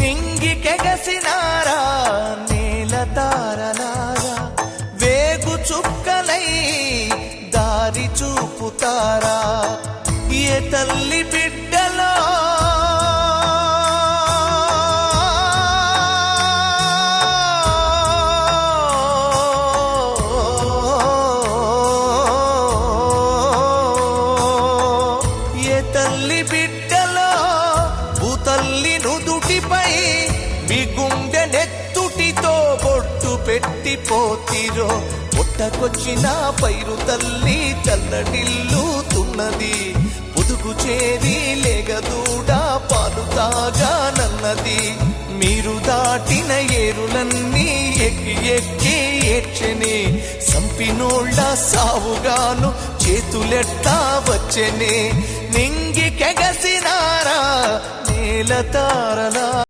నింగికెగసినారా నేల తారలారా, వేగు చుక్కలై దారి చూపుతారా, ఏ తల్లి బిడ్డలో తల్లి బిడ్డలో భూతల్లి నుదుటిపై మీ గుండె నెత్తుటితో బొట్టు పెట్టిపోతిరో, పుట్టకొచ్చిన పైరు తల్లి చల్లడిల్లుతున్నది, పొదుగు చేరి లేగదూడ పాలు తాగానన్నది, మీరు దాటిన ఏరులన్నీ ఎక్కి ఎక్కి ఏడ్చెనే, సంపినోళ్ళ సావుగాను చేతులెట్టా వచ్చెనే, నింగికెగసినారా నేల తారలా.